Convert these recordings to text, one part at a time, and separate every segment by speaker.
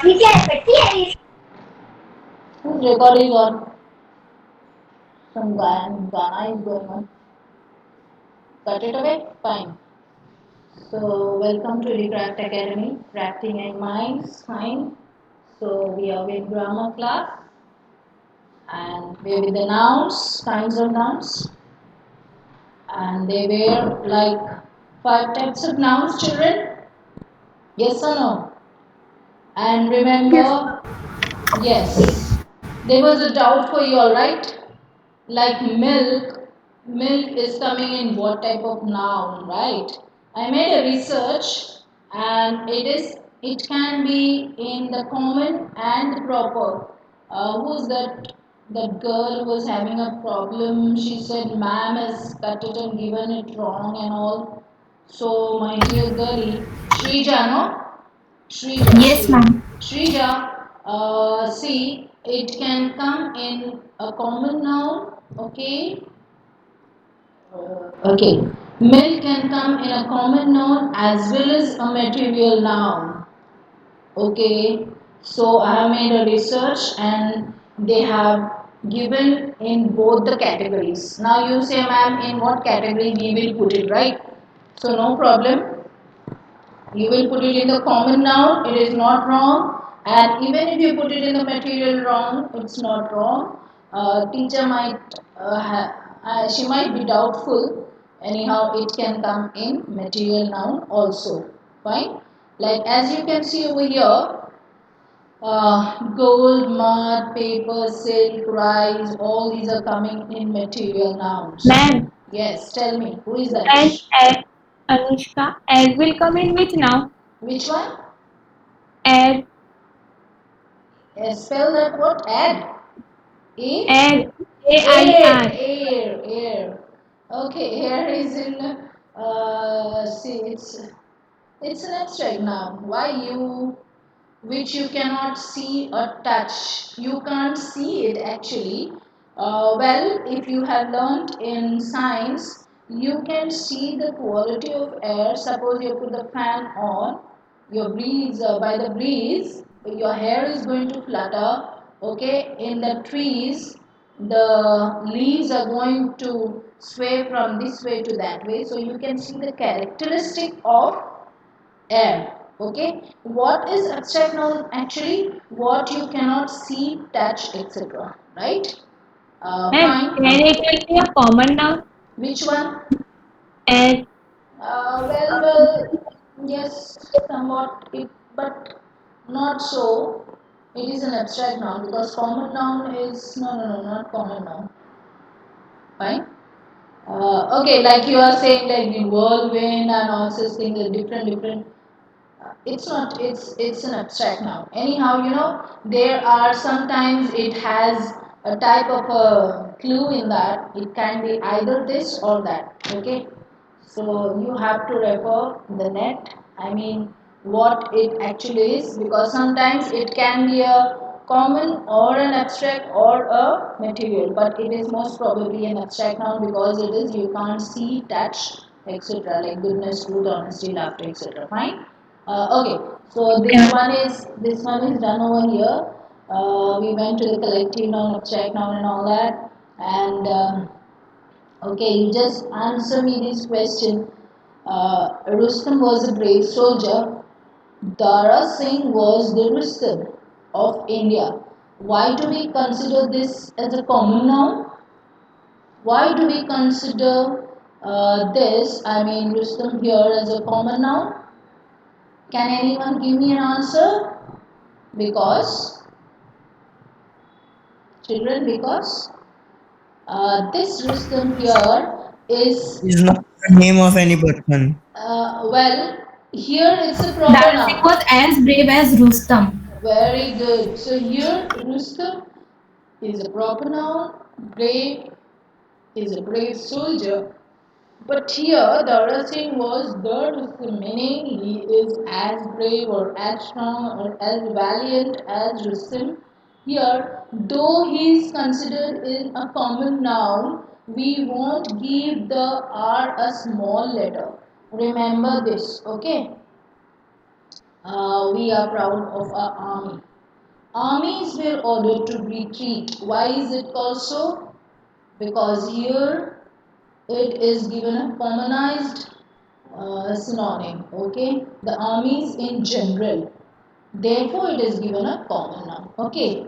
Speaker 1: Whose recording is on? Some Ghana is going on. Cut it away? Fine. So, welcome to the Craft Academy, Crafting and Minds. Fine. So, we are with grammar class and we are with the nouns, kinds of nouns. And they were like 5 types of nouns, children. Yes or no? And remember, yes, there was a doubt for you, all right? Like milk is coming in what type of noun, right? I made a research and it can be in the common and the proper. Who's that girl who was having a problem? She said ma'am has cut it and given it wrong and all. So my dear girlie, Shrija, no?
Speaker 2: Yes, ma'am.
Speaker 1: Shrija, see, it can come in a common noun, okay? Okay. Milk can come in a common noun as well as a material noun. Okay. So I have made a research and they have given in both the categories. Now you say, ma'am, in what category we will put it, right? So no problem. You will put it in the common noun, it is not wrong. And even if you put it in the material wrong, it's not wrong. Teacher might, she might be doubtful. Anyhow, it can come in material noun also. Fine. Like as you can see over here, gold, mud, paper, silk, rice, all these are coming in material nouns.
Speaker 2: Ma'am,
Speaker 1: Yes, tell me, who is that?
Speaker 2: and Anushka, egg will come in which now?
Speaker 1: Which one?
Speaker 2: Egg,
Speaker 1: Spell that word. Add. A.
Speaker 2: egg,
Speaker 1: Air.
Speaker 2: A-I-R.
Speaker 1: Air. Air. Okay. Air is in. See, it's an abstract noun. Why you? Which you cannot see or touch. You can't see it actually. Well, if you have learnt in science, you can see the quality of air. Suppose you put the fan on, your breeze by the breeze, your hair is going to flutter. Okay, in the trees, the leaves are going to sway from this way to that way. So you can see the characteristic of air. Okay, what is abstract noun? Actually what you cannot see, touch, etc. Right.
Speaker 2: Ma'am,
Speaker 1: Fine.
Speaker 2: can it will be a common noun?
Speaker 1: Which one?
Speaker 2: Egg,
Speaker 1: Well, yes, somewhat it, but not so. It is an abstract noun because common noun is no, not common noun. Fine. Okay, like you are saying, like the whirlwind and all such things are different. It's not, it's an abstract noun. Anyhow, there are sometimes it has a type of a clue in that it can be either this or that. Okay, so you have to refer the net, I mean what it actually is, because sometimes it can be a common or an abstract or a material, but it is most probably an abstract noun because it is you can't see, touch, etc., like goodness, truth, honesty, laughter, etc. Fine. Okay, so
Speaker 2: okay, ma'am.
Speaker 1: this one is done over here. We went to the collective noun, abstract noun, and all that. And okay, you just answer me this question. Rustam was a brave soldier. Dara Singh was the Rustam of India. Why do we consider this as a common noun? Why do we consider this, I mean Rustam here, as a common noun? Can anyone give me an answer? Because, children, because this Rustam here is,
Speaker 3: Is not the name of any person.
Speaker 1: well, here it's a proper
Speaker 2: Dara Singh
Speaker 1: noun.
Speaker 2: was as brave as Rustam.
Speaker 1: Very good. So here Rustam is a proper noun, brave is a brave soldier. But here Dara Singh was the Rustam, meaning he is as brave or as strong or as valiant as Rustam. Here, though he is considered in a common noun, we won't give the R a small letter. Remember this, okay? We are proud of our army. Armies were ordered to retreat. Why is it called so? Because here it is given a commonized synonym. Okay, the armies in general. Therefore, it is given a common noun. Okay.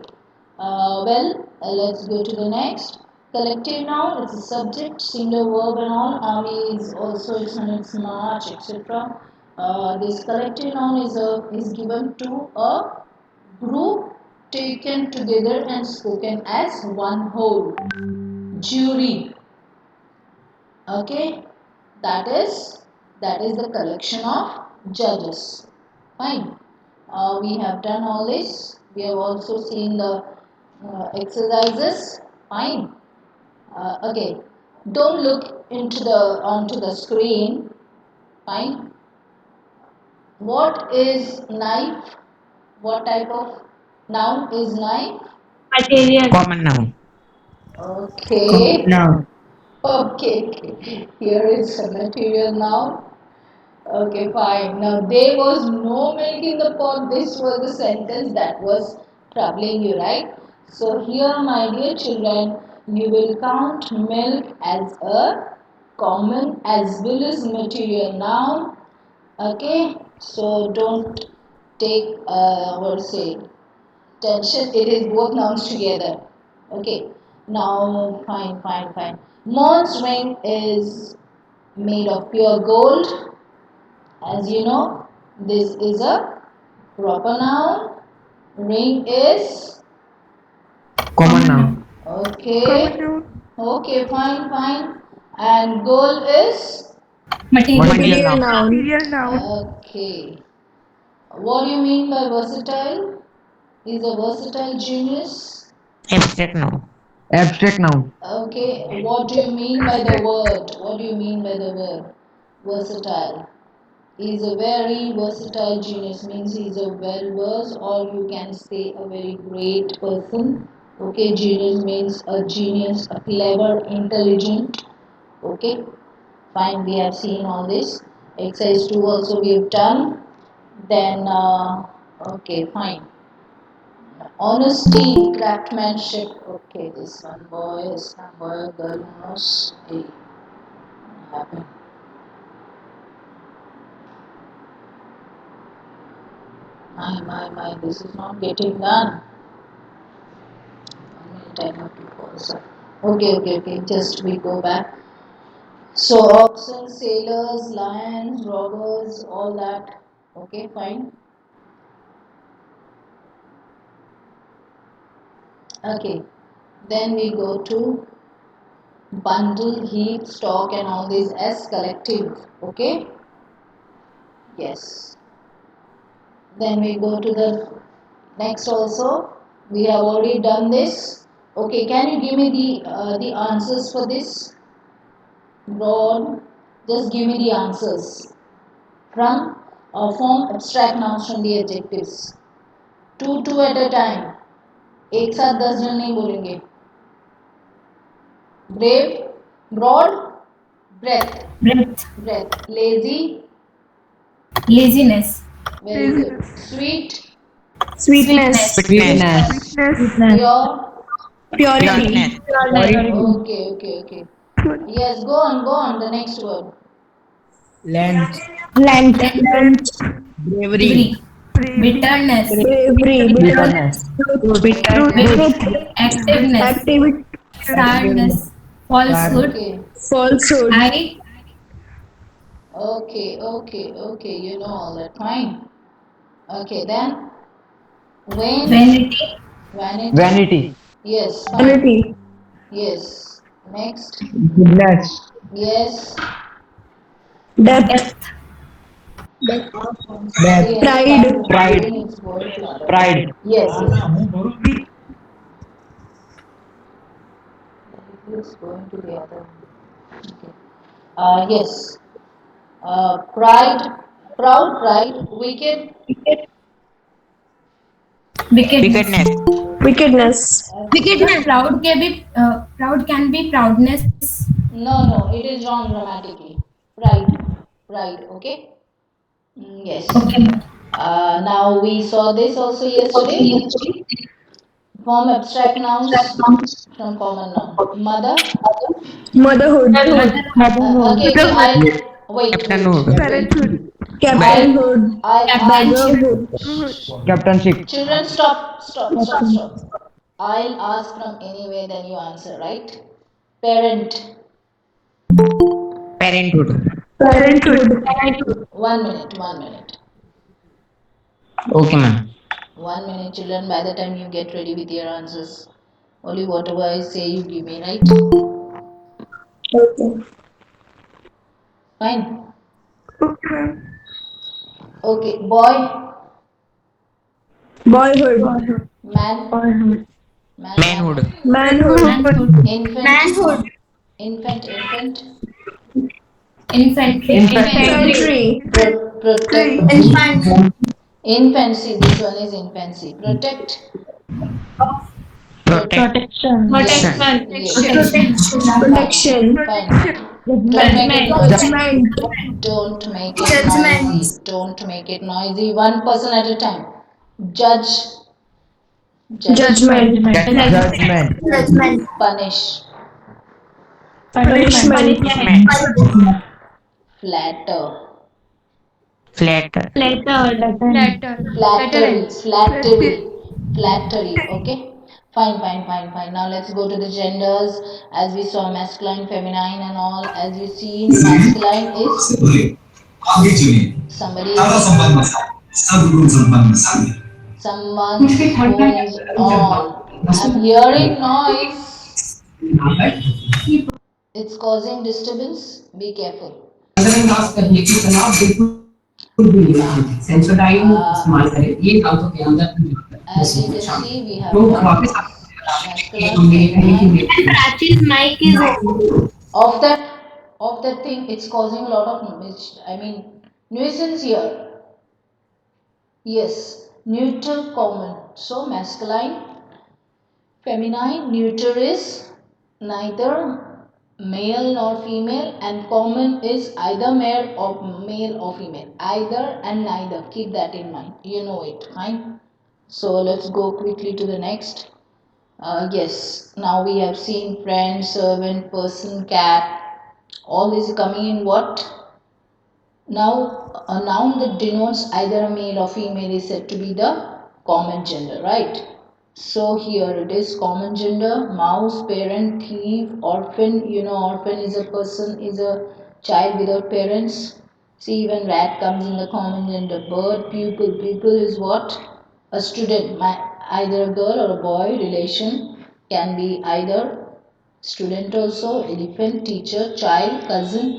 Speaker 1: Let's go to the next. Collective noun, it's a subject, singular verb and all. Army is also it's on its march, etc. This collective noun is given to a group taken together and spoken as one whole. Jury. Okay, that is that is the collection of judges. Fine. We have done all this. We have also seen the exercises. Fine. Okay. Don't look into the onto the screen. Fine. What is knife? What type of noun is knife?
Speaker 2: Material.
Speaker 3: Common noun.
Speaker 1: Okay.
Speaker 3: Noun.
Speaker 1: Okay. Here is a material noun. Okay, fine. Now there was no milk in the pot. This was the sentence that was troubling you, right? So here, my dear children, you will count milk as a common as well as material noun. Okay, so don't take what to say tension. It is both nouns together. Okay. Now, fine. Mon's ring is made of pure gold. As you know, this is a proper noun. Ring is
Speaker 3: Common noun.
Speaker 1: okay. Okay, fine. And gold is
Speaker 2: Material.
Speaker 3: Material noun.
Speaker 1: okay. What do you mean by versatile? Is a versatile genius?
Speaker 3: Abstract noun. Abstract noun.
Speaker 1: Okay. What do you mean by the word? What do you mean by the word? Versatile. He's a very versatile genius, means he's a well versed, or you can say a very great person. Okay, genius means a genius, a clever, intelligent. Okay, fine, we have seen all this. Exercise 2 also we have done. Then, okay, fine. Honesty, craftsmanship. Okay, this one boy is a boy, girl knows. Hey, what happened? My, this is not getting done. 1 minute I have to pause. Okay. Just we go back. So oxen, sailors, lions, robbers, all that. Okay, fine. Okay. Then we go to bundle, heap, stock, and all these as collective. Okay. Yes. Then we go to the next also. We have already done this. Okay. Can you give me the answers for this? Broad. Just give me the answers. From form abstract nouns from the adjectives. Two at a time. एक साथ 10 जन नहीं बोलेंगे. Brave, broad, breath,
Speaker 2: Breath.
Speaker 1: lazy,
Speaker 2: Laziness.
Speaker 1: very good. Sweet,
Speaker 2: Sweetness.
Speaker 3: Sweetness.
Speaker 2: Sweetness.
Speaker 1: pure.
Speaker 3: Pureness.
Speaker 2: Purity.
Speaker 1: Okay. Yes, go on. The next word.
Speaker 3: Length.
Speaker 2: Length.
Speaker 3: Bravery.
Speaker 2: Bravery. Bitterness.
Speaker 3: Bitterness.
Speaker 2: Bitterness. Activeness. Sadness. Falsehood.
Speaker 1: Okay.
Speaker 2: Height.
Speaker 1: Okay. You know all that. Fine. Okay, then vain,
Speaker 2: Vanity.
Speaker 1: vanity.
Speaker 3: Vanity.
Speaker 1: Yes, fine. Yes. Next.
Speaker 3: Goodness.
Speaker 1: Yes.
Speaker 2: Depth.
Speaker 3: Depth.
Speaker 1: Yes, fine.
Speaker 3: Pride.
Speaker 1: Again, it's going to other.
Speaker 3: Pride.
Speaker 1: Yes. It's going to the other. Okay. Yes. Pride, proud, pride, wicked.
Speaker 2: Wickedness.
Speaker 3: Wickedness.
Speaker 2: Wickedness.
Speaker 1: Okay.
Speaker 2: Proud can be proudness.
Speaker 1: No. It is wrong grammatically. Pride. Okay. Yes.
Speaker 2: Okay.
Speaker 1: Now we saw this also yesterday. Form abstract nouns from common noun. Mother.
Speaker 3: Motherhood.
Speaker 1: Okay, okay.
Speaker 3: Captain
Speaker 1: Wait.
Speaker 3: Hood.
Speaker 1: I'll
Speaker 3: Captainhood.
Speaker 1: I'll ask.
Speaker 3: Beggarhood. Captainship.
Speaker 1: Children, stop, stop, stop, stop. I'll ask from anywhere, then you answer, right? Parent.
Speaker 3: Parenthood.
Speaker 2: Parenthood.
Speaker 1: 1 minute, 1 minute.
Speaker 3: Okay, ma'am.
Speaker 1: 1 minute, children. By the time you get ready with your answers, only whatever I say you give me, right?
Speaker 2: Okay.
Speaker 1: Fine. Okay, boy,
Speaker 2: Boyhood.
Speaker 1: man, man,
Speaker 3: Manhood.
Speaker 2: Manhood.
Speaker 1: infant, infant,
Speaker 3: Infantry.
Speaker 2: Infantry.
Speaker 1: protect, infancy. This one is infancy. Protect,
Speaker 3: Protect.
Speaker 1: yes,
Speaker 2: Protection.
Speaker 1: yes. Fine,
Speaker 2: Protection.
Speaker 1: fine. Don't make it
Speaker 2: Judgment.
Speaker 1: noisy.
Speaker 2: Judgment.
Speaker 1: Don't make it noisy. Don't make it noisy. One person at a time. Judge, judge,
Speaker 2: Judgment.
Speaker 3: Judgment.
Speaker 1: punish,
Speaker 2: Punishment.
Speaker 3: Punishment.
Speaker 1: flatter,
Speaker 3: Flatter.
Speaker 1: flattery. Okay. Fine, fine, fine, fine. Now let's go to the genders. As we saw, masculine, feminine, and all. As you seen, masculine is
Speaker 4: आगे चलिए
Speaker 1: somebody
Speaker 4: ताजा
Speaker 1: is
Speaker 4: संपन्न मसाले सदगुण संपन्न मसाले
Speaker 1: someone's phone is on. I'm hearing noise. It's causing disturbance. Be careful.
Speaker 4: नजरअंदाज
Speaker 1: Okay.
Speaker 4: करने के खिलाफ बिल्कुल भी नहीं सेंसर डायल
Speaker 1: Uh,
Speaker 4: इस्तेमाल करें ये कांतों के अंदर
Speaker 1: as
Speaker 4: बस
Speaker 1: you can
Speaker 4: शामिल
Speaker 1: see, we have
Speaker 4: तो वापस
Speaker 1: got
Speaker 4: आते
Speaker 1: masculine, feminine.
Speaker 4: हैं
Speaker 1: Of that thing, it's causing a lot of nuisance here. Yes, neuter, common. So masculine, feminine, neuter is neither male nor female, and common is either male or female. Either and neither. Keep that in mind. You know it, fine. So let's go quickly to the next. Yes, now we have seen friend, servant, person, cat. All this coming in what? Now, a noun that denotes either a male or female is said to be the common gender, right? So here it is common gender: mouse, parent, thief, orphan. You know, orphan is a person, is a child without parents. See, even rat comes in the common gender. Bird, pupil. Pupil is what? A student, either a girl or a boy. Relation can be either student also, elephant, teacher, child, cousin.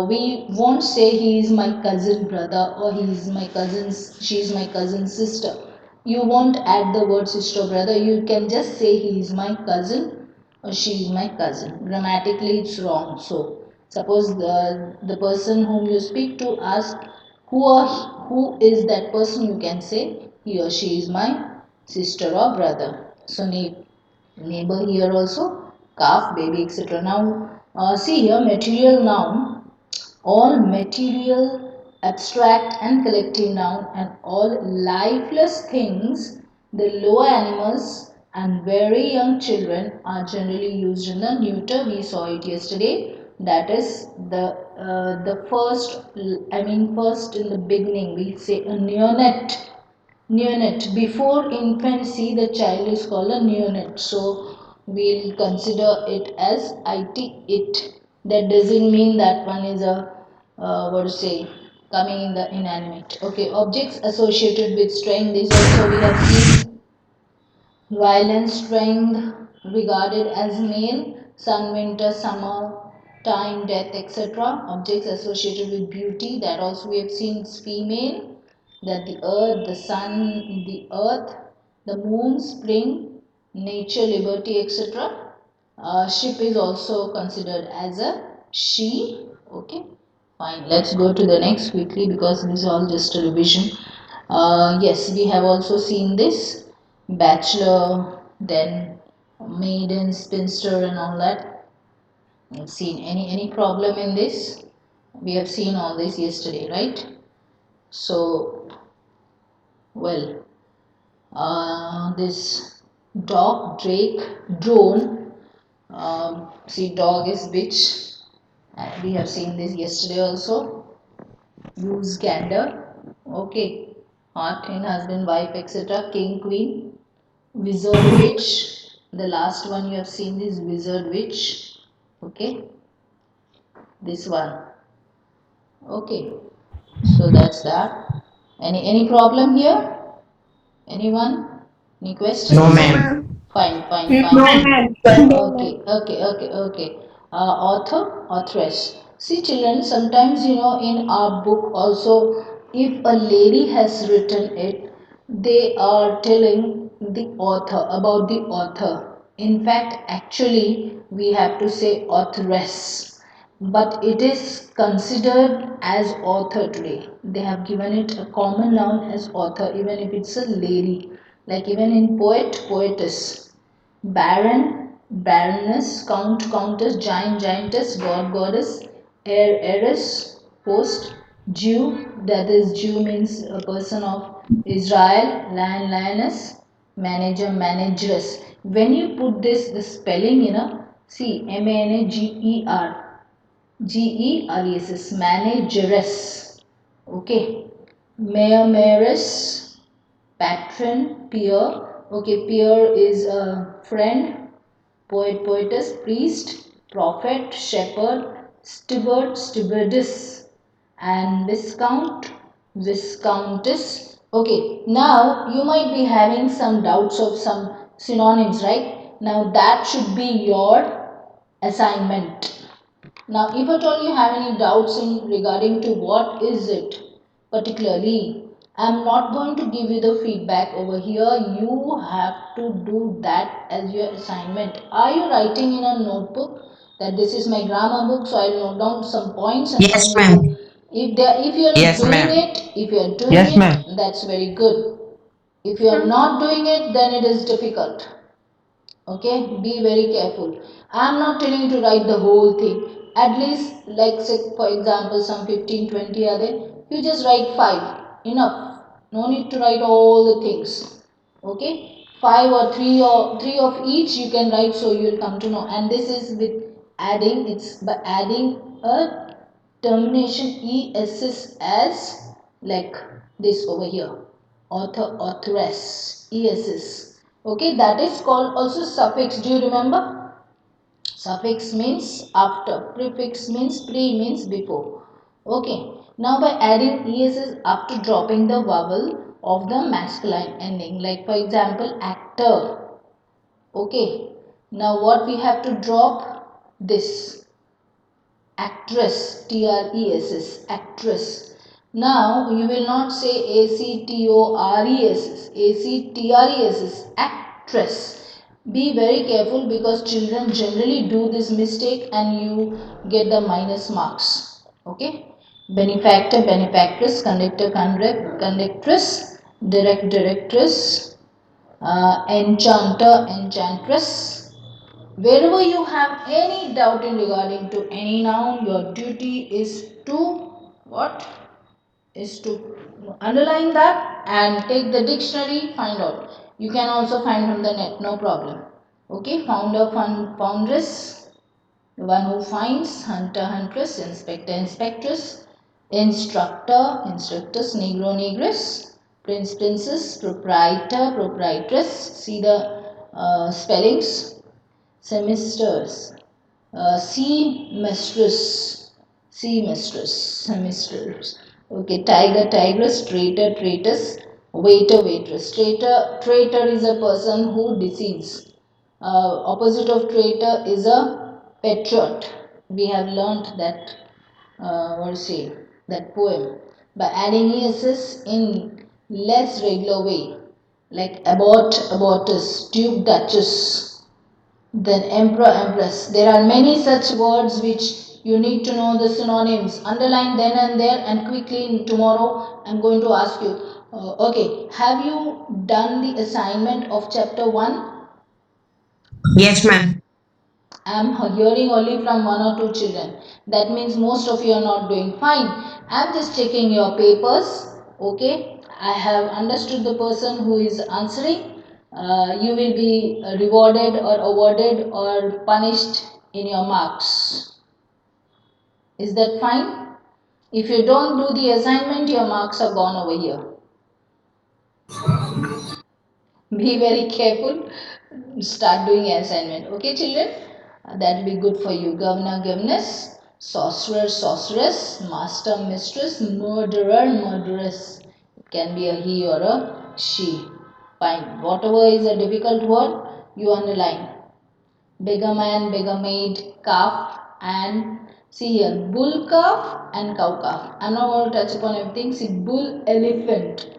Speaker 1: We won't say he is my cousin brother or he is my cousin's, she is my cousin sister. You won't add the word sister or brother. You can just say he is my cousin or she is my cousin. Grammatically, it's wrong. So, suppose the person whom you speak to ask who is that person, you can say he or she is my sister or brother. So, neighbor here also, calf, baby, etc. Now see here, material noun, all material, abstract and collective noun, and all lifeless things, the lower animals and very young children are generally used in the neuter. We saw it yesterday. That is the first, first in the beginning we say a neonate. Neonate. Before infancy, the child is called a neonate. So we'll consider it as it. That doesn't mean that one is a what to say, coming in the inanimate. Okay, objects associated with strength. This also we have seen. Violence, strength regarded as male, sun, winter, summer, time, death, etc. Objects associated with beauty, that also we have seen is female. That the earth, the sun, the earth, the moon, spring, nature, liberty, etc. Ship is also considered as a she. Okay, fine. Let's go to the next quickly because this is all just a revision. Yes, we have also seen this bachelor, then maiden, spinster, and all that. We've seen any problem in this? We have seen all this yesterday, right? So, well, this dog, drake, drone. See, dog is bitch. We have seen this yesterday also. Goose, gander. Okay. Heart in husband, wife, etc. King, queen. Wizard, witch. The last one you have seen is wizard, witch. Okay. This one. Okay. So that's that. Any problem here? Anyone? Any
Speaker 3: No,
Speaker 1: questions?
Speaker 3: ma'am.
Speaker 2: No,
Speaker 1: Fine, fine,
Speaker 2: ma'am.
Speaker 1: fine.
Speaker 2: No, ma'am. No,
Speaker 1: Okay, okay, okay, okay. Author, authoress. See, children, sometimes in our book also, if a lady has written it, they are telling the author about the author. In fact, actually, we have to say authoress, but it is considered as author today. They have given it a common noun as author, even if it's a lady. Like even in poet, poetess. Baron, baroness, count, countess, giant, giantess, god, goddess, heir, heiress, host, Jew, that is Jew means a person of Israel, lion, lioness, manager, manageress. When you put the spelling, see MANAGER, GERESS, manageress. Okay. Mayor, mayoress, patron, peer. Okay, peer is a friend, poet, poetess, priest, prophet, shepherd, steward, stewardess, and viscount, viscountess. Okay, now you might be having some doubts of some synonyms, right? Now that should be your assignment. Now, if at all you have any doubts in regarding to what is it particularly, I am not going to give you the feedback over here. You have to do that as your assignment. Are you writing in a notebook that this is my grammar book, so I'll note down some points and
Speaker 3: Yes,
Speaker 1: then we
Speaker 3: ma'am.
Speaker 1: will. If you are
Speaker 3: Yes,
Speaker 1: doing
Speaker 3: ma'am.
Speaker 1: it, if you are doing
Speaker 3: Yes, ma'am.
Speaker 1: it, that's very good. If you are not doing it, then it is difficult. Okay, be very careful. I'm not telling you to write the whole thing. At least, like say for example some 15, 20 are there, you just write 5, enough. No need to write all the things. Okay, 5 or 3 or 3 of each you can write, so you'll come to know. And this is with adding, it's by adding a termination ess as, like this over here, author, authoress, ess. Okay, that is called also suffix. Do you remember? Suffix means after, prefix means pre, means before. Okay, now by adding es after dropping the vowel of the masculine ending, like for example actor. Okay, now what we have to drop? This actress, tress, actress. Now you will not say actress, actress. Be very careful because children generally do this mistake and you get the minus marks. Okay, benefactor, benefactress, conductor, conductress, directress, enchanter, enchantress. Wherever you have any doubt in regarding to any noun, your duty is to what? Is to underline that and take the dictionary, find out. You can also find from the net, no problem. Okay, founder, foundress, the one who finds, hunter, huntress, inspector, inspectress, instructor, instructress, negro, negress, prince, princess, proprietor, proprietress. See the spellings. Semesters, seamstress, seamstress, semesters. Okay, tiger, tigress, traitor, traitress, waiter, waitress. Traitor is a person who deceives. Opposite of traitor is a patriot. We have learnt that, what to say, that poem by adding es in less regular way, like abort, abortus, duke, duchess, then emperor, empress. There are many such words which you need to know the synonyms. Underline then and there, and quickly tomorrow I'm going to ask you. Okay, have you done the assignment of chapter 1?
Speaker 3: Yes, ma'am.
Speaker 1: I'm hearing only from 1 or 2 children. That means most of you are not doing fine. I'm just checking your papers. Okay, I have understood the person who is answering. You will be rewarded or awarded or punished in your marks. Is that fine? If you don't do the assignment, your marks are gone over here. Be very careful. Start doing assignment. Okay, children? That will be good for you. Governor, governess, sorcerer, sorceress, master, mistress, murderer, murderess. It can be a he or a she. Fine. Whatever is a difficult word, you underline. Beggar man, beggar maid, calf, and see here, bull calf and cow calf. I'm not going to touch upon everything. See, bull elephant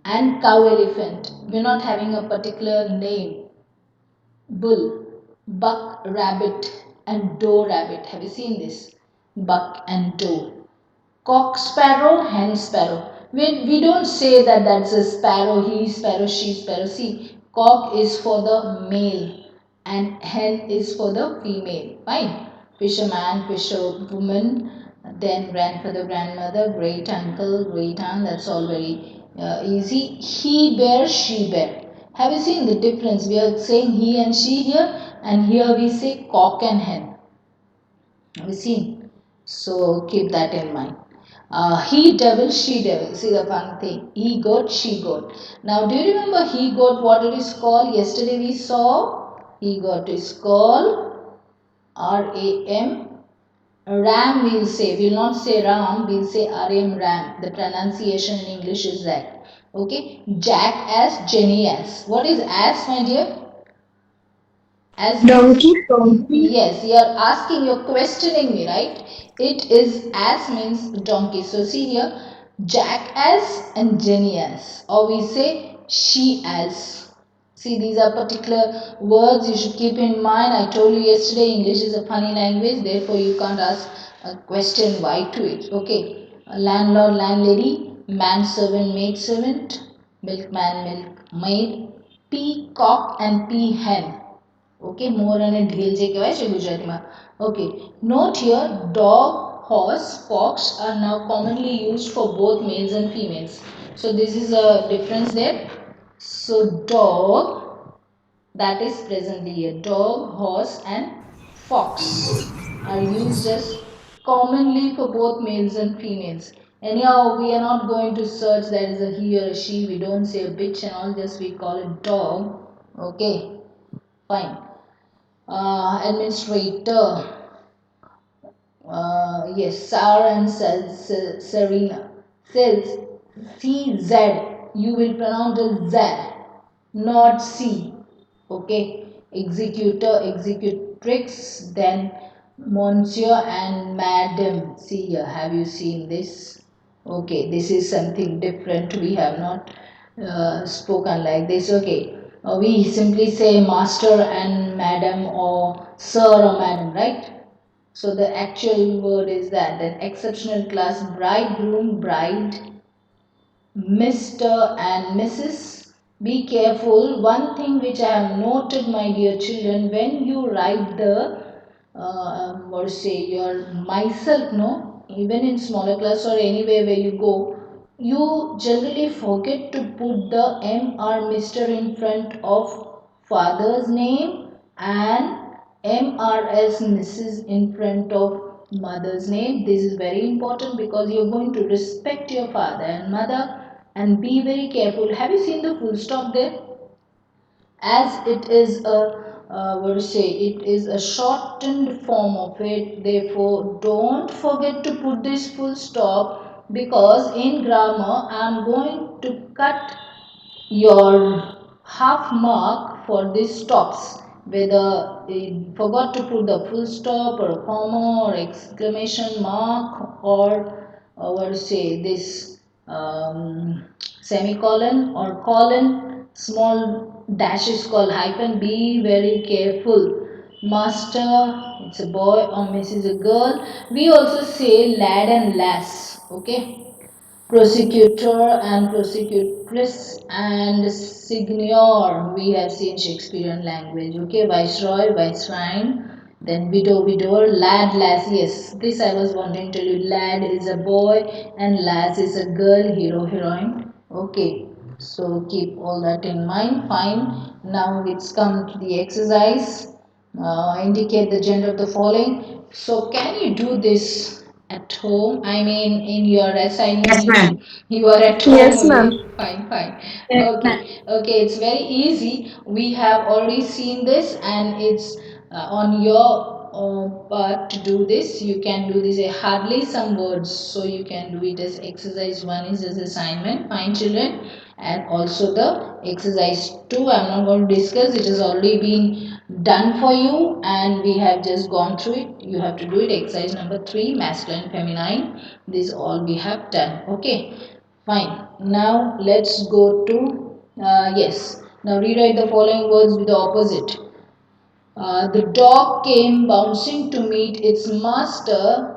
Speaker 1: and cow elephant. We're not having a particular name. Bull, buck rabbit, and doe rabbit. Have you seen this? Buck and doe. Cock sparrow, hen sparrow. We don't say that that's a sparrow, he sparrow, she sparrow. See, cock is for the male and hen is for the female. Fine. Fisherman, fisherwoman, then grandfather, grandmother, great uncle, great aunt. That's all very easy. He bear, she bear. Have you seen the difference? We are saying he and she here, and here we say cock and hen. Have you seen? So keep that in mind. He devil, she devil. See the fun thing. He goat, she goat. Now, do you remember he goat? What it is called? Yesterday we saw he goat is called RAM. Ram we'll say. We'll not say Ram. We'll say RM Ram. The pronunciation in English is that. Okay. Jackass, Jenny ass. What is ass, my dear? As means,
Speaker 2: Donkey.
Speaker 1: yes, you are asking, you're questioning me, right? It is as means donkey. So see here, Jack as and Jenny as, or we say she as. See, these are particular words you should keep in mind. I told you yesterday English is a funny language, therefore you can't ask a question why to it. Okay, landlord, landlady, manservant, maidservant, milkman, milkmaid, peacock and peahen. Okay, મોર અને ઢીલ જે કહેવાય છે ગુજરાતીમાં. Okay, note here, dog, horse, fox are now commonly used for both males and females. So this is a difference there. So dog, that is presently here, dog, horse and fox are used as commonly for both males and females. Anyhow, we are not going to search that is a he or a she. We don't say a bitch and all, just we call it dog. Okay, fine. Administrator. Yes, Sarah and Serena. Cells. CZ. You will pronounce it Z, not C. Okay. Executor, executrix, then Monsieur and Madam. See here, have you seen this? Okay, this is something different. We have not spoken like this. Okay, we simply say master and madam or sir or madam, right? So the actual word is that. Then exceptional class, bridegroom, bride, Mr. and Mrs. Be careful. One thing which I have noted, my dear children, when you write the what say your myself, no, even in smaller class or anywhere where you go, you generally forget to put the M or Mr. in front of father's name and MRS Mrs. in front of mother's name. This is very important because you're going to respect your father and mother, and be very careful. Have you seen the full stop there? As it is a what to say, it is a shortened form of it, therefore don't forget to put this full stop, because in grammar I am going to cut your half mark for these stops, whether you forgot to put the full stop or a comma or exclamation mark or what to say, this semicolon or colon, small dash is called hyphen. Be very careful. Master, it's a boy, or miss is a girl. We also say lad and lass. Okay, prosecutor and prosecutress and signor, we have seen Shakespearean language. Okay, viceroy, viceroy, Then widow, widower, lad, lass. Yes, this I was wanting to tell you. Lad is a boy and lass is a girl, hero, heroine. Okay, so keep all that in mind. Fine. Now it's come to the exercise. Indicate the gender of the following. So can you do this at home? I mean in your assignment.
Speaker 3: Yes, ma'am.
Speaker 1: You are at home
Speaker 2: Yes,
Speaker 1: only.
Speaker 2: ma'am.
Speaker 1: Fine, fine.
Speaker 2: Yes,
Speaker 1: Okay,
Speaker 2: ma'am.
Speaker 1: okay, it's very easy. We have already seen this, and it's on your part to do this. You can do this hardly some words, so you can do it as exercise 1 is as assignment. Fine, children. And also the exercise 2 I'm not going to discuss. It has already been done for you and we have just gone through it. You have to do it. Exercise number 3, masculine, feminine. This all we have done. Okay, fine. Now let's go to yes. Now rewrite the following words with the opposite. The dog came bouncing to meet its master.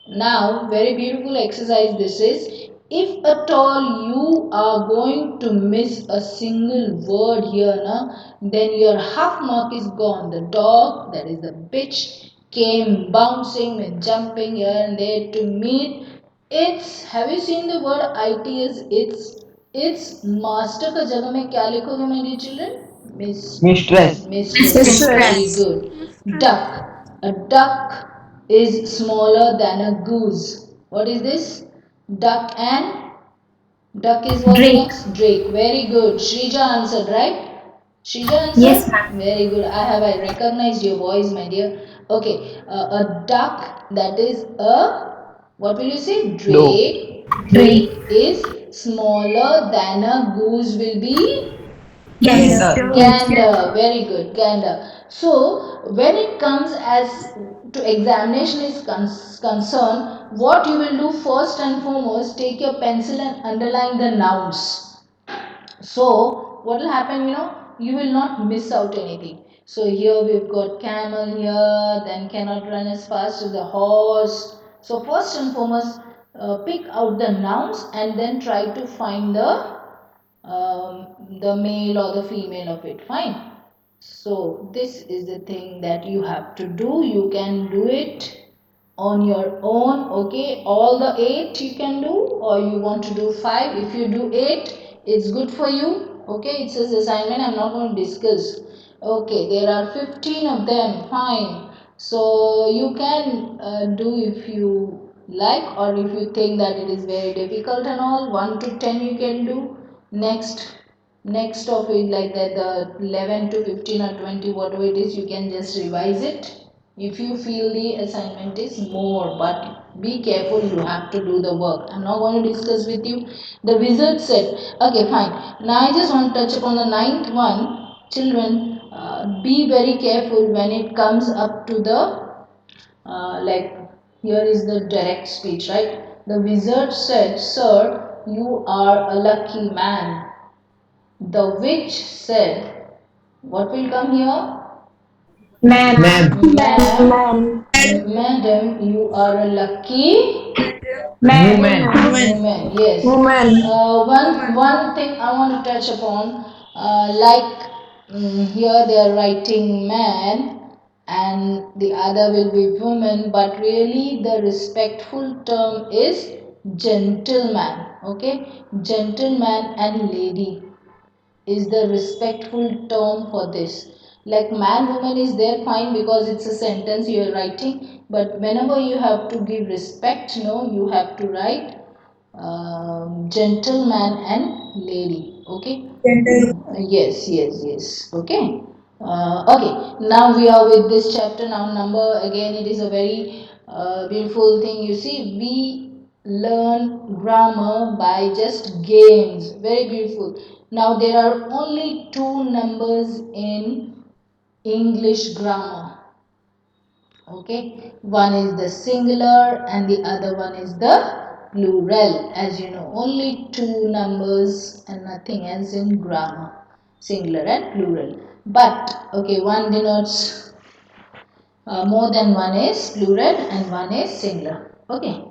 Speaker 1: Now, very beautiful exercise this is. If at all you are going to miss a single word here, then your half mark is gone. The dog, that is the bitch, came bouncing with jumping here and there to meet its. Have you seen the word it is its master का जगह में क्या लिखोगे my dear children?
Speaker 5: Mistress.
Speaker 1: Mistress.
Speaker 2: Mistress.
Speaker 1: Very good. Duck. A duck is smaller than a goose. What is this? Duck and duck is what the
Speaker 2: Drake.
Speaker 1: next? Drake. Very good. Shrija answered, right? Shrija
Speaker 2: Yes,
Speaker 1: answered?
Speaker 2: ma'am.
Speaker 1: Very good. I recognized your voice, my dear. Okay. A duck that is a, what will you say?
Speaker 5: Doe.
Speaker 1: Drake.
Speaker 2: Drake.
Speaker 1: Drake is smaller than a goose will be
Speaker 2: Gander.
Speaker 1: gander. Very good, gander. So when it comes as to examination is concerned, what you will do first and foremost, take your pencil and underline the nouns. So what will happen, you will not miss out anything. So here we've got camel here, then cannot run as fast as the horse. So first and foremost, pick out the nouns and then try to find the male or the female of it. Fine. So this is the thing that you have to do. You can do it on your own. Okay, all the 8 you can do, or you want to do 5. If you do 8, it's good for you. Okay, it says assignment. I'm not going to discuss. Okay, there are 15 of them. Fine. So you can do if you like, or if you think that it is very difficult and all. 1 to 10 you can do. Next of it, like that, the 11 to 15 or 20, whatever it is, you can just revise it if you feel the assignment is more. But be careful, you have to do the work. I'm not going to discuss with you. The wizard said, okay, fine. Now I just want to touch upon the ninth one. Children, be very careful when it comes up to the like, here is the direct speech, right? The wizard said, sir, you are a lucky man. The witch said, what will come here?
Speaker 2: Man.
Speaker 5: Ma'am.
Speaker 1: Ma'am, madam, you are a lucky
Speaker 2: Man.
Speaker 5: Woman.
Speaker 1: woman. Yes. One thing I want to touch upon, like here they are writing man and the other will be woman, but really the respectful term is gentleman. Okay, gentleman and lady is the respectful term for this. Like man woman is there, fine, because it's a sentence you are writing, but whenever you have to give respect, you have to write gentleman and lady. Okay. Yes, yes, yes. Okay. Okay. Now we are with this chapter. Now number again. It is a very beautiful thing. You see, we learn grammar by just games. Very beautiful. Now there are only two numbers in English grammar. Okay, one is the singular and the other one is the plural. As you know, only two numbers and nothing else in grammar, singular and plural. But okay, one denotes more than one is plural and one is singular. Okay.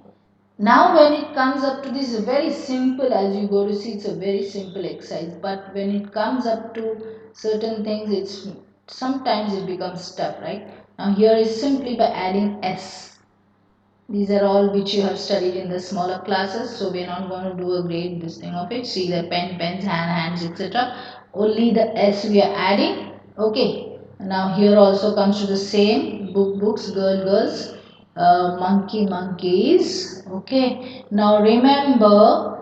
Speaker 1: Now when it comes up to this, very simple, as you go to see, it's a very simple exercise. But when it comes up to certain things, it's sometimes it becomes tough, right? Now here is simply by adding S. These are all which you have studied in the smaller classes, so we are not going to do a great this thing of it. See the pen, pens, hands, etc. Only the S we are adding. Okay. Now here also comes to the same books, girls, monkeys. Okay. Now remember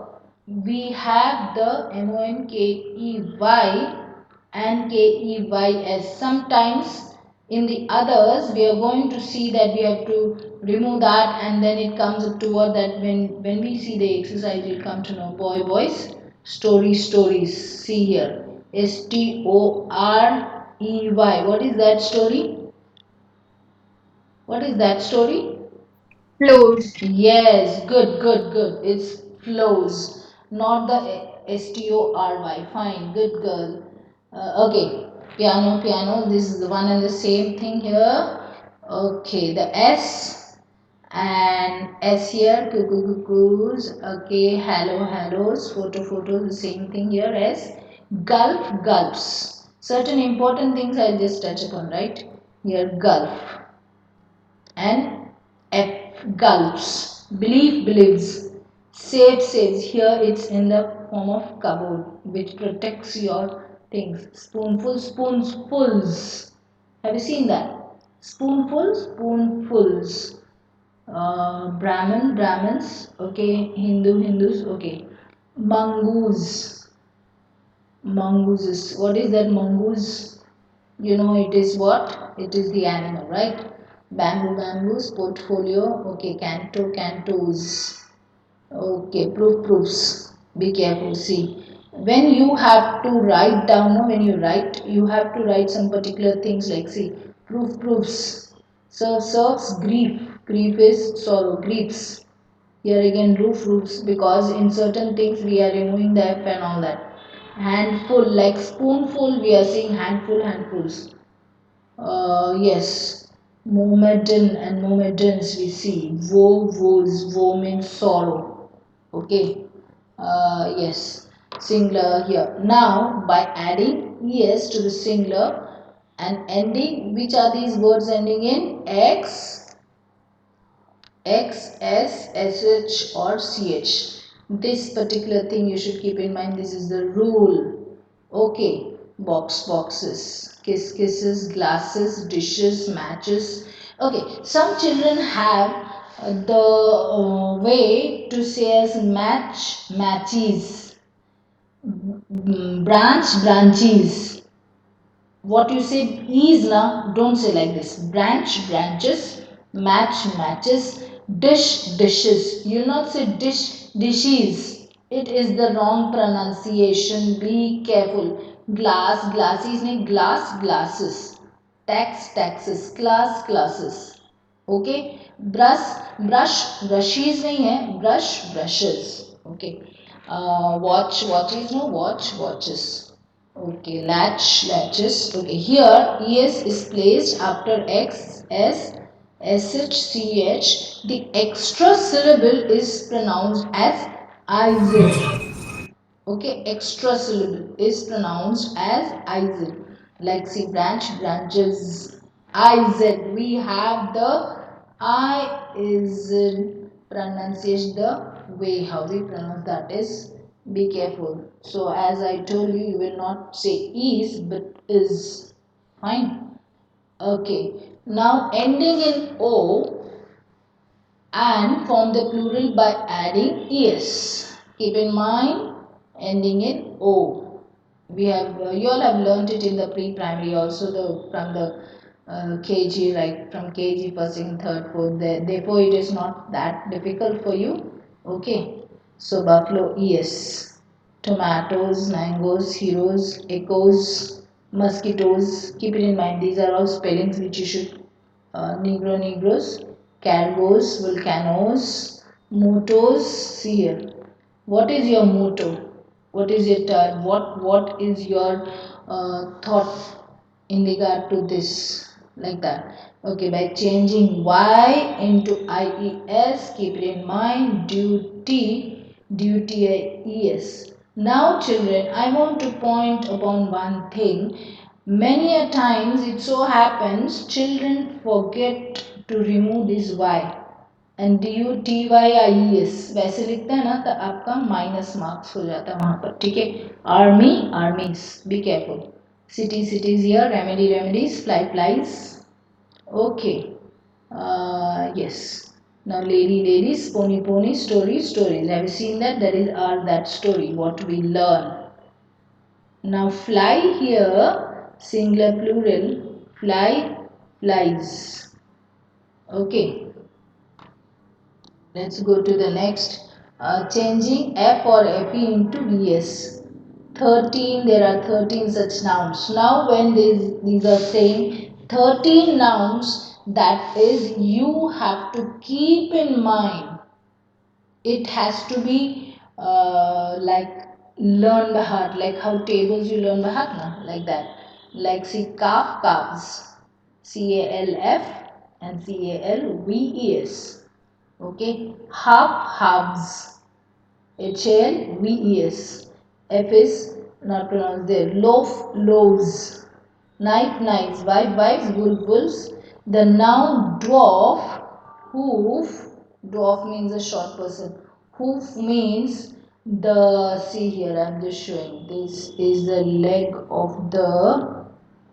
Speaker 1: we have the monkey and keys. Sometimes in the others we are going to see that we have to remove that, and then it comes up toward that when we see the exercise we'll come to know boys, stories. See here, STOREY. What is that story? What is that story?
Speaker 2: Flows.
Speaker 1: Yes, good. It's flows, not the STORY. Fine, good girl. Okay, piano. This is the one and the same thing here. Okay, the S and S here, cuckoos. Okay, hellos, photos, the same thing here. S, gulps. Certain important things I'll just touch upon, right? Here, gulp and F, gulps. Believes. Saves. Here it's in the form of cupboard which protects your things. Spoonfuls. Have you seen that? Spoonfuls. Brahmins. Okay. Hindus. Okay. Mongooses. What is that mongoose? You know it is what? It is the animal, right? Bamboos, portfolio. Okay, cantos. Okay, proofs. Be careful. See, when you have to write down, no, when you write, you have to write some particular things like, see, proofs. Serves grief. Grief is sorrow. Griefs. Here again, roofs, because in certain things we are removing the F and all that. Handful, like spoonful, we are seeing handfuls. Yes, Mohammedan and Mohammedans we see. Woe means sorrow. Okay. Yes, singular here. Now, by adding es to the singular and ending, which are these words ending in X, S, SH or CH. This particular thing you should keep in mind. This is the rule. Okay. Boxes. Kisses, glasses, dishes, matches. Okay. Some children have the way to say as matches. Branches. What you say is now, don't say like this. Branches, matches, dishes. You'll not say dishes. It is the wrong pronunciation. Be careful. Glasses mean glasses. Taxes, classes. Okay. Brushes नहीं है, brushes. Okay. Watches no, watches. Okay, latches. Okay, here es is placed after x, s, sh. The extra syllable is pronounced as iz. Okay, extra syllable is pronounced as iz. Like see, branches. Iz. We have the I is pronunciation, the way how we pronounce that is. Be careful. So as I told you, you will not say is but is. Fine. Okay. Now ending in O and form the plural by adding es. Keep in mind ending in O. We have you all have learnt it in the pre-primary also, the from the KG, like from KG first, second, third, fourth. Therefore, it is not that difficult for you. Okay. So buffalo es. Tomatoes, mangoes, heroes, echoes, mosquitoes. Keep it in mind. These are all spellings which you should Negros, cargos, volcanoes, motos. See here. What is your motto? What is it? What is your thought in regard to this? Like that. Okay, by changing Y into IES, keep it in mind. Duty IES. Now, children, I want to point upon one thing. Many a times it so happens children forget to remove this y and DUTYIES वैसे लिखते हैं ना तो आपका minus marks हो जाता है वहाँ पर ठीक है army आर्मीज be careful city cities here remedy remedies fly flies okay yes now lady ladies pony pony stories stories have you seen that that is our that story what we learn now fly here singular plural fly flies okay. Let's go to the next. Changing F or FE into VS. 13, there are 13 such nouns. Now when these are saying 13 nouns, that is you have to keep in mind. It has to be like learn by heart, like how tables you learn by heart, na? Like that. Like see calf, calves. CALF and CALVES. Okay, half halves. HALVES. F is not pronounced there. Loaf loaves. Knife knives. Wife wives. Wolf wolves. The noun dwarf. Hoof. Dwarf means a short person. Hoof means the see here I am just showing. This is the leg of the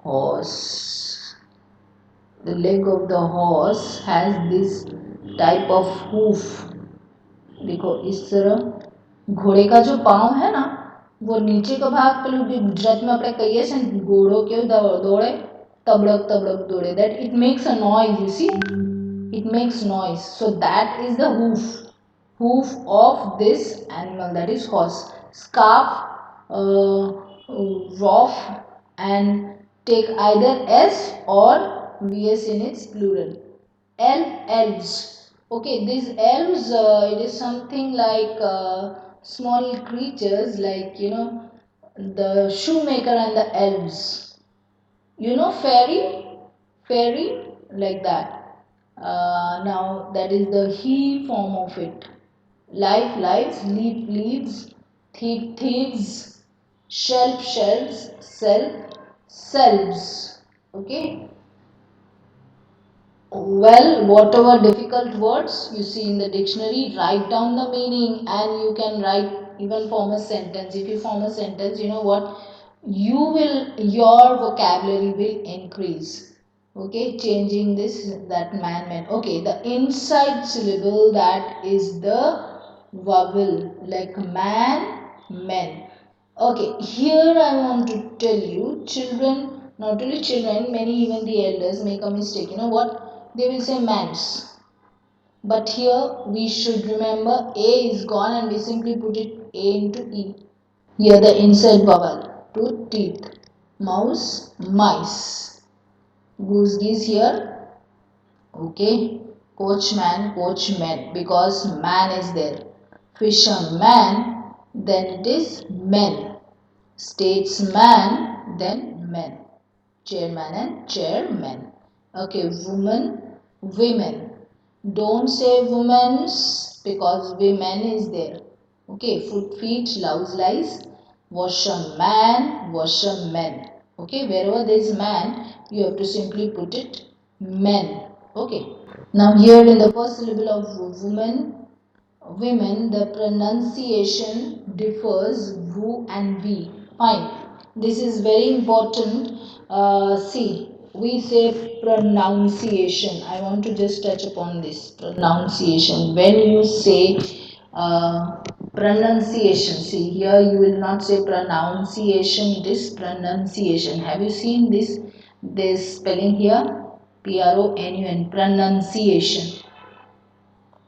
Speaker 1: horse. The leg of the horse has this type of hoof. देखो इस तरह घोड़े का जो पाँव है ना वो नीचे का भाग પેલું ગુજરાત में આપણે કહીએ છીએ ને ઘોડો કેવું દોડે તબડક તબડક દોડે that it makes a noise you see it makes noise so that is the hoof of this animal that is horse scarf rough and take either s or vs in its plural elves okay these elves it is something like small creatures like you know the shoemaker and the elves you know fairy like that now that is the he form of it life lives leaf leaves thief thieves shelf shelves self selves okay. Well, whatever difficult words you see in the dictionary, write down the meaning and you can write even form a sentence. If you form a sentence, you know what? Your vocabulary will increase. Okay, changing this, that man. Okay, the inside syllable that is the vowel like man, men. Okay, here I want to tell you, children, not only children, many even the elders make a mistake. You know what? They will say mans. But here we should remember A is gone and we simply put it A into E. Here the inside vowel, to teeth. Mouse, mice. Goose geese here. Okay. Coachman, coachman because man is there. Fisherman, then it is men. Statesman, then men. Chairman and chairman. Okay, woman, women. Don't say women's because women is there. Okay, foot, feet, louse, lies. Washerman, washermen. Okay, wherever there is man, you have to simply put it men. Okay. Now here in the first syllable of woman, women, the pronunciation differs vu and v. Fine. This is very important. See, we say pronunciation. I want to just touch upon this pronunciation. When you say pronunciation, see here you will not say pronunciation. It is pronunciation. Have you seen this spelling here? PRONUN pronunciation.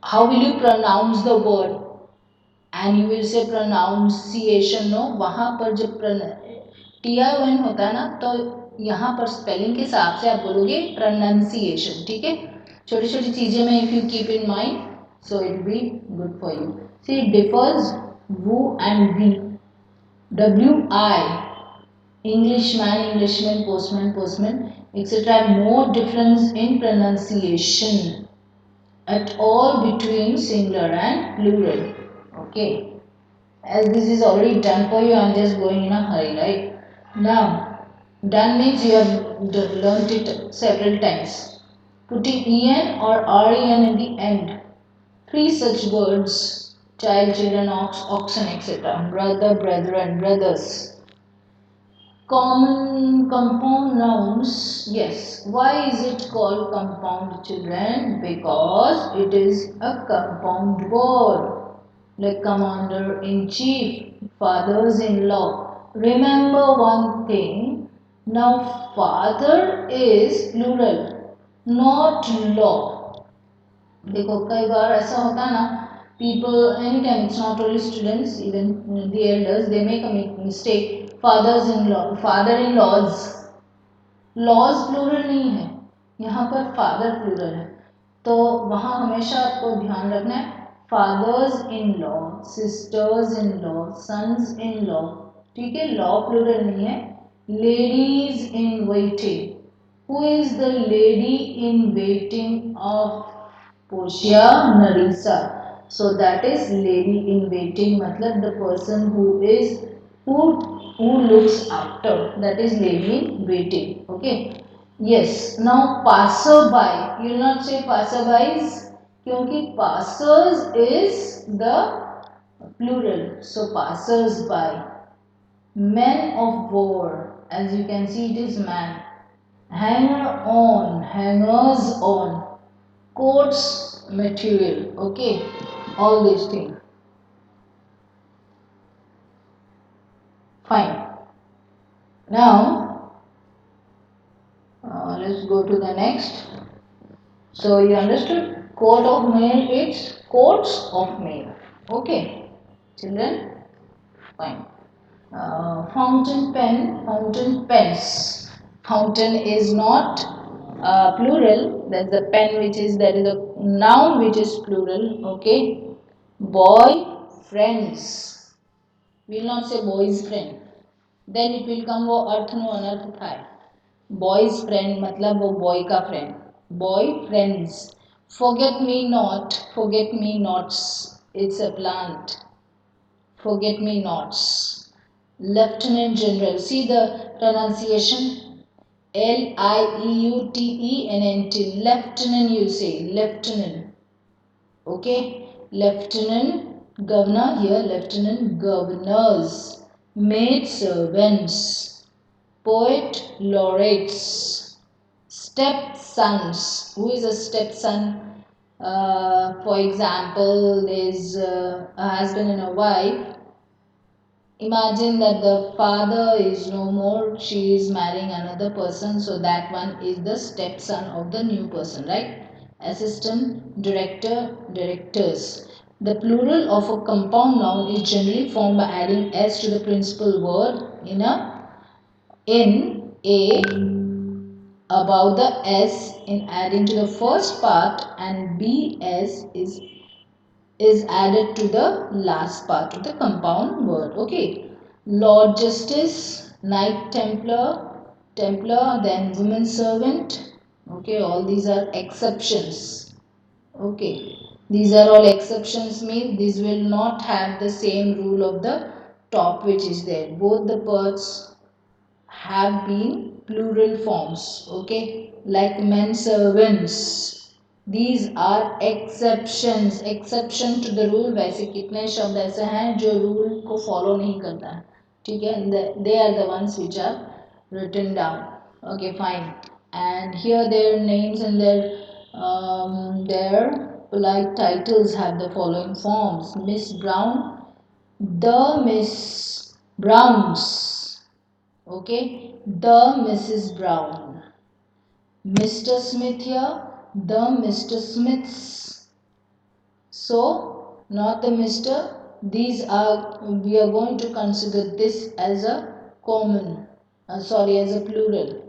Speaker 1: How will you pronounce the word? And you will say pronunciation no वहाँ पर जब TION होता है ना तो यहाँ पर spelling के हिसाब से आप बोलोगे pronunciation ठीक है छोटी छोटी चीज़ें में if you keep in mind so it will be good for you see it differs woo and we WI Englishman Englishman postman postman etc have no difference in pronunciation at all between singular and plural. Okay. As this is already done for you, I am just going in a hurry, right? Now, Done means you have learnt it several times. Putting en or ren in the end. Three such words: child, children, ox, oxen, etc. Brother, brethren, brothers. Common compound nouns. Yes. Why is it called compound, children? Because it is a compound word. Like commander in chief, fathers in law. Remember one thing. Now, father is plural, not law. देखो कई बार ऐसा होता है ना, people anytime, it's not only students, even the elders, they make a mistake. Fathers in law, father in laws, laws plural नहीं है, यहाँ पर फादर प्लूरल है, तो वहाँ हमेशा आपको ध्यान रखना है fathers in law, sisters in law, sons in law, ठीक है, लॉ प्लूरल नहीं है. Ladies in waiting. Who is the lady in waiting of Portia Narisa? So that is lady in waiting, matlab the person who is who who looks after, that is lady in waiting. Okay. Yes. Now passerby. You will not say passerbys क्योंकि passers is the plural. So passers by. Men of war. As you can see, it is man. Hanger on, hangers on, coats material. Okay, all these things. Fine. Now let's go to the next. So you understood, coat of mail, it's coats of mail. Okay, children. Fine. Fountain pen, fountain pens. Fountain is not plural. That's the pen which is, that is a noun which is plural. Okay. Boy friends. We will not say boy's friend. Then it will come वो अर्थ no अनर्थ थाय. Boy's friend मतलब वो boy का friend. Boy friends. Forget me not. Forget me nots. It's a plant. Forget me nots. Lieutenant General. See the pronunciation. L-I-E-U-T-E-N-N-T. Lieutenant you say. Lieutenant. Okay. Lieutenant Governor here. Lieutenant Governors. Maid servants. Poet laureates. Stepsons. Who is a stepson? For example, there is a husband and a wife. Imagine that the father is no more, she is marrying another person, so that one is the stepson of the new person, right? Assistant, director, directors. The plural of a compound noun is generally formed by adding s to the principal word in a above the s in adding to the first part, and bs is added to the last part of the compound word. Okay. Lord Justice, Knight Templar, Templar, then woman servant. Okay, all these are exceptions. Okay. These are all exceptions, means these will not have the same rule of the top which is there. Both the parts have been plural forms. Okay. Like men servants. These are exceptions. Exception to the rule. वैसे कितने शब्द ऐसे हैं जो rule को follow नहीं करता है, ठीक है? They are the ones which are written down. Okay, fine. And here their names and their polite titles have the following forms: Miss Brown, the Miss Browns. Okay, the Mrs. Brown. Mr. Smith here, the Mr. Smiths. So, not the Mr. These are, we are going to consider this as a common, as a plural.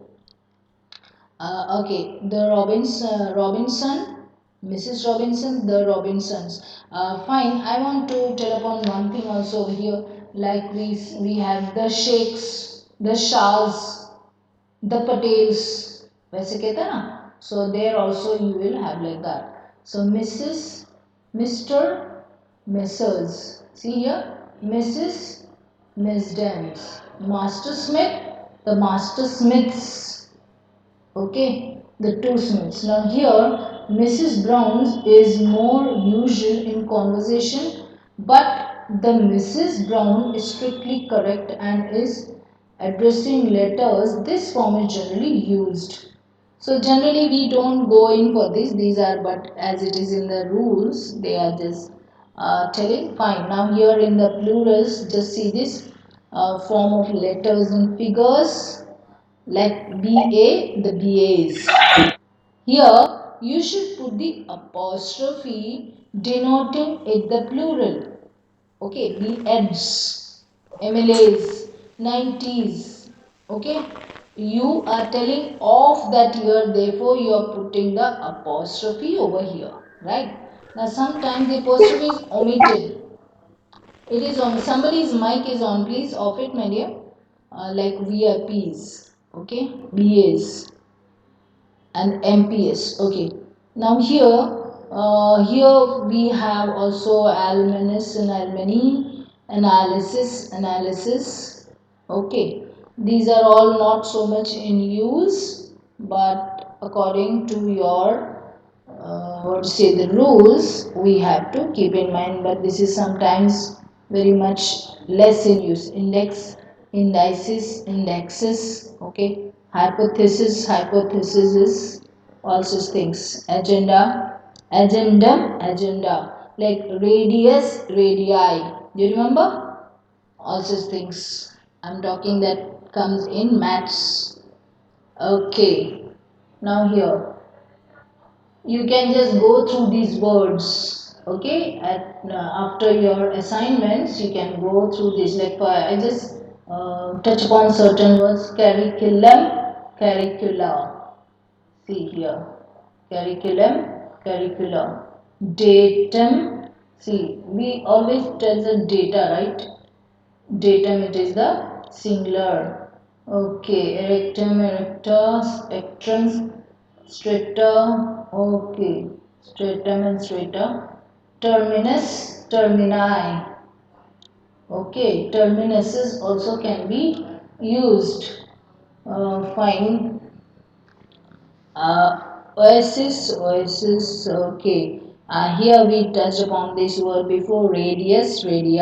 Speaker 1: Okay, the Robinson, Mrs. Robinson, the Robinsons. Fine, I want to tell upon one thing also over here. Like we have the Sheikhs, the Shahs, the Patels. वैसे कहते हैं ना? So there also you will have like that. So Mrs., Mr., Messrs. See here, Mrs., Miss Dens, Master Smith, the master smiths. Okay, the two smiths. Now here, Mrs. Brown's is more usual in conversation, but the Mrs. Brown is strictly correct and is addressing letters. This form is generally used. So generally we don't go in for this. These are, but as it is in the rules, they are just telling. Fine. Now here in the plurals, just see this form of letters and figures like BA, the BAs. Here you should put the apostrophe denoting it the plural. Okay, BEDs, MLAs, 90s. Okay, you are telling of that year, therefore you are putting the apostrophe over here, right? Now sometimes the apostrophe is omitted. It is on somebody's mic is on, please off it, my dear. Like VIPs, okay, BAs and MPS. Okay. Now here we have also alumnus and alumni, analysis. Okay. These are all not so much in use, but according to your what to say the rules we have to keep in mind, but this is sometimes very much less in use. Indexes, okay, hypothesis, all such things. Agenda, like radius, radii. Do you remember? All such things. I'm talking that comes in maths. Okay. Now here you can just go through these words, okay, after your assignments you can go through this, like I just touch upon certain words. Curricula, see here, curriculum, datum, see we always tell the data, right? Datum, it is the singular. Okay, erectum, erectus, spectrums, strata. Okay, stratum and strata. Terminus, termini. Okay, terminuses also can be used. Fine. Oasis, okay. Here we touched upon this word before. Radius, radii.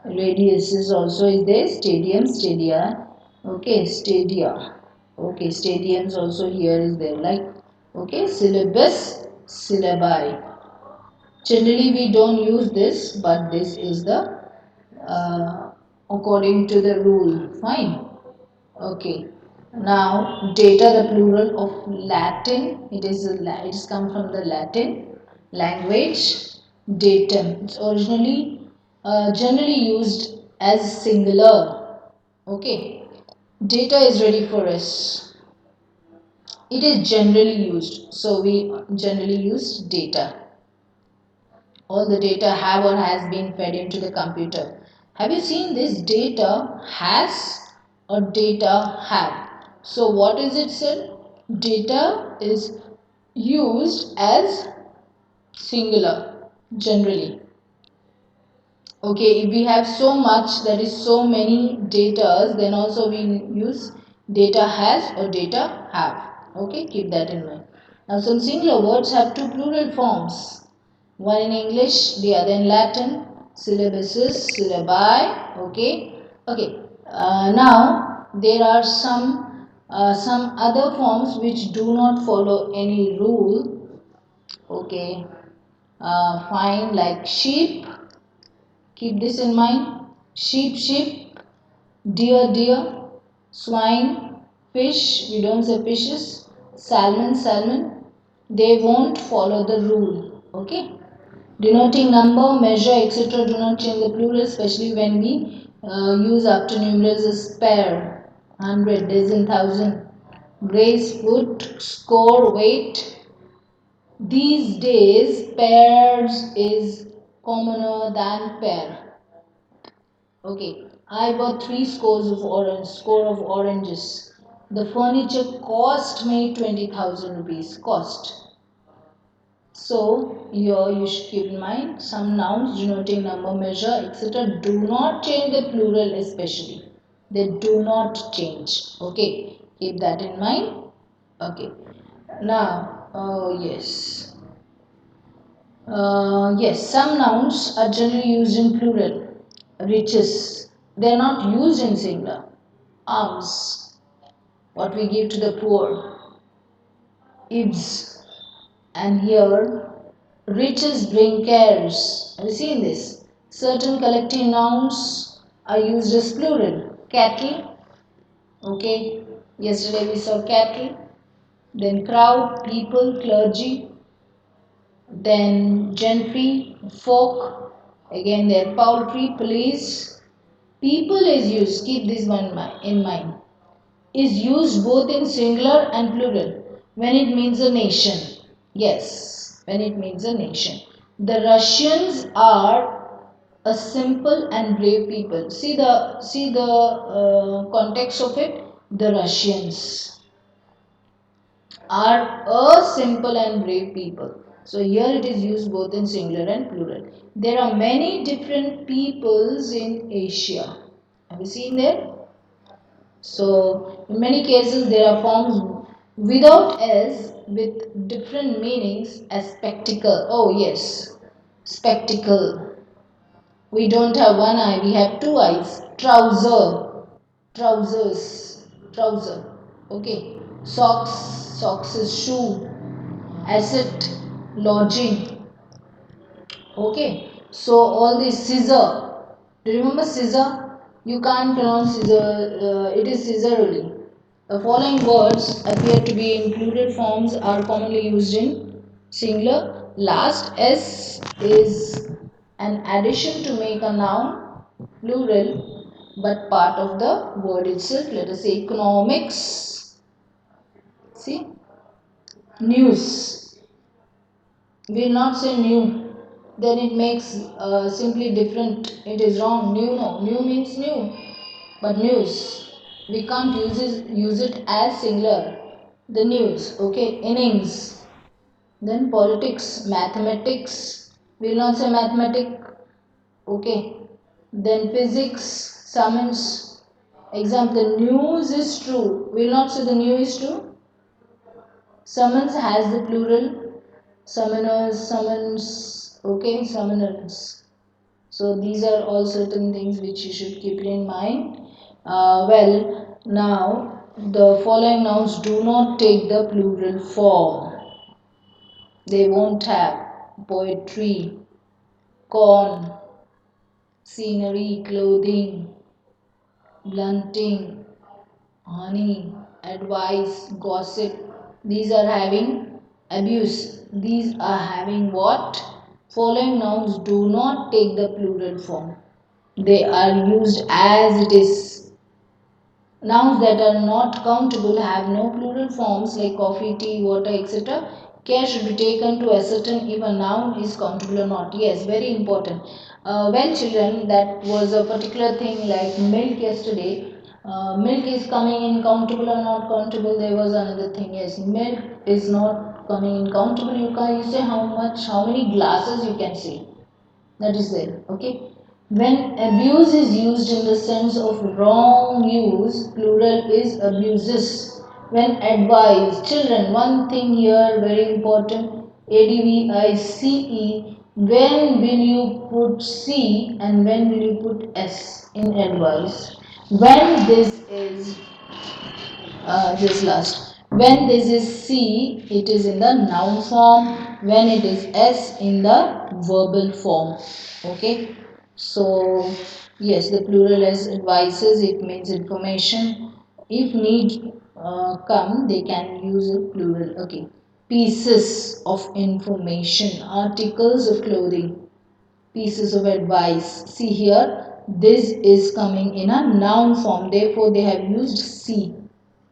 Speaker 1: Radius is also is there. Stadium, stadia. Okay, stadia. Okay, stadiums also here is there. Like, okay, syllabus, syllabi. Generally we don't use this, but this is the according to the rule. Fine. Okay. Now, data, the plural of Latin. It is come from the Latin language. Datum. It's originally generally used as singular. Okay. Data is ready for us. It is generally used. So we generally use data. All the data have or has been fed into the computer. Have you seen this? Data has or data have? So what is it said? Data is used as singular generally. Okay, if we have so much, that is so many datas, then also we use data has or data have. Okay, keep that in mind. Now some singular words have two plural forms. One in English, the other in Latin. Syllabuses, syllabi. Okay, okay. Now there are some other forms which do not follow any rule. Okay, fine, like sheep. Keep this in mind. Sheep, deer, swine, fish, we don't say fishes, salmon, they won't follow the rule. Okay. Denoting number, measure, etc. do not change the plural, especially when we use after numerals as pair, 100, dozen, thousand. Grace, foot, score, weight. These days, pairs is commoner than pair. Okay, I bought score of oranges. The furniture cost me 20,000 rupees. Cost. So here you should keep in mind some nouns denoting number, measure, etc. do not change the plural especially. They do not change. Okay, keep that in mind. Okay, now, oh yes. Yes, some nouns are generally used in plural. Riches, they are not used in singular. Alms, what we give to the poor. Ibs, and here riches bring cares. Have you seen this? Certain collective nouns are used as plural. Cattle, okay. Yesterday we saw cattle. Then crowd, people, clergy. Then gentry, folk. Again there poultry, police. People is used. Keep this one in mind. Is used both in singular and plural when it means a nation. Yes, when it means a nation. The Russians are a simple and brave people. See the context of it. The Russians are a simple and brave people. So here it is used both in singular and plural. There are many different peoples in Asia. Have you seen there? So, in many cases, there are forms without s with different meanings as spectacle. Oh, yes, spectacle. We don't have one eye, we have two eyes. Trouser, trousers, trouser. Okay. Socks, socks is shoe. Asset, lodging. Okay. So, all these scissor. Do you remember scissor? You can't pronounce scissor, it is scissor only. The following words appear to be included forms are commonly used in singular. Last s is an addition to make a noun plural but part of the word itself. Let us say economics. See, news. We will not say new. Then it makes simply different. It is wrong. New, no. New means new. But news, we can't use it as singular. The news, okay, innings. Then politics, mathematics, we will not say mathematic, okay. Then physics, summons. Example, the news is true. We will not say the news is true. Summons has the plural. Summoners, summons, okay, summoners. So these are all certain things which you should keep in mind. Now the following nouns do not take the plural form. They won't have poetry, corn, scenery, clothing, blunting, honey, advice, gossip. These are having abuse. These are having what? Following nouns do not take the plural form. They are used as it is. Nouns that are not countable have no plural forms like coffee, tea, water, etc. Care should be taken to ascertain if a noun is countable or not. Yes, very important. Children, that was a particular thing like milk yesterday. Milk is coming in countable or not countable. There was another thing. Yes, milk is not coming in countable. You say how much, how many glasses you can see. That is there. Okay. When abuse is used in the sense of wrong use, plural is abuses. When advise, children, one thing here very important, ADVICE, when will you put C and when will you put S in advice? When this last. When this is C, it is in the noun form. When it is S, in the verbal form. Okay. So, yes, the plural is advices. It means information. If need come, they can use a plural. Okay. Pieces of information. Articles of clothing. Pieces of advice. See here, this is coming in a noun form. Therefore, they have used C.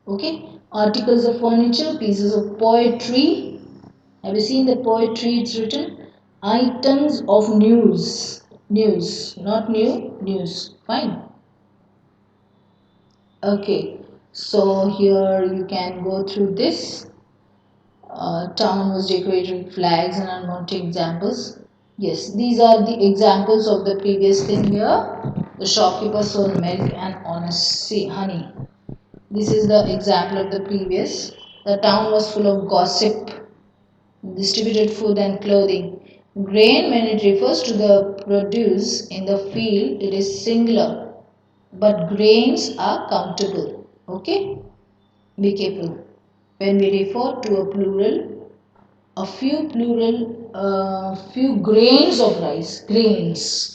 Speaker 1: Okay, articles of furniture, pieces of poetry. Have you seen the poetry it's written? Items of news. News, not new, news. Fine. Okay, so here you can go through this. Town was decorated with flags and unwanted examples. Yes, these are the examples of the previous thing here. The shopkeeper sold milk and honest honey. This is the example of the previous. The town was full of gossip, distributed food and clothing. Grain, when it refers to the produce in the field, it is singular, but grains are countable. Okay? Be careful. When we refer to a plural, few grains of rice, grains.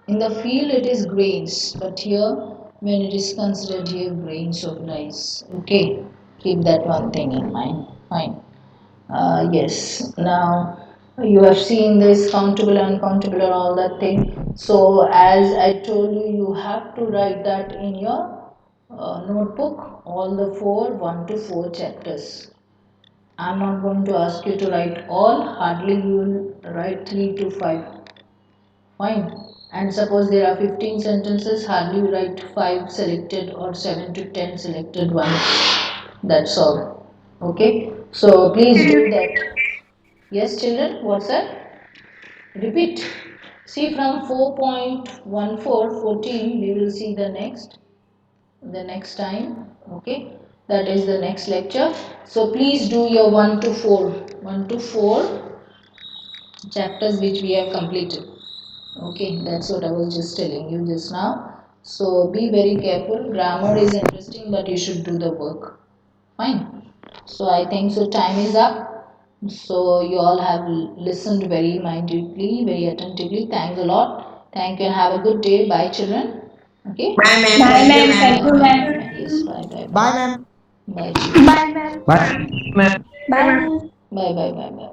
Speaker 1: In the field it is grains, but here when it is considered here grains of rice. Okay, keep that one thing in mind. Fine. Yes. Now you have seen this countable, uncountable, and all that thing. So as I told you, you have to write that in your notebook. All the four, 1 to 4 chapters. I'm not going to ask you to write all. Hardly you will write 3 to 5. Fine. And suppose there are 15 sentences, hardly you write 5 selected or 7 to 10 selected ones. That's all. Okay. So please do that. Yes, children, what's that? Repeat. See from 4.14 we will see the next time. Okay. That is the next lecture. So please do your 1 to 4. 1 to 4 chapters which we have completed. Okay, that's what I was just telling you just now. So be very careful. Grammar is interesting, but you should do the work. Fine. So I think so. Time is up. So you all have listened very minutely, very attentively. Thanks a lot. Thank you and have a good day. Bye, children. Okay.
Speaker 3: Bye, ma'am.
Speaker 2: Bye,
Speaker 3: Thank you,
Speaker 2: ma'am. Thank
Speaker 3: ma'am.
Speaker 2: you, ma'am.
Speaker 1: Yes. Bye. Bye.
Speaker 3: Bye,
Speaker 1: Bye.
Speaker 3: ma'am.
Speaker 1: Bye, children.
Speaker 2: Bye, ma'am.
Speaker 3: Bye, ma'am.
Speaker 2: Bye, ma'am.
Speaker 1: Bye. Bye. Bye. Bye.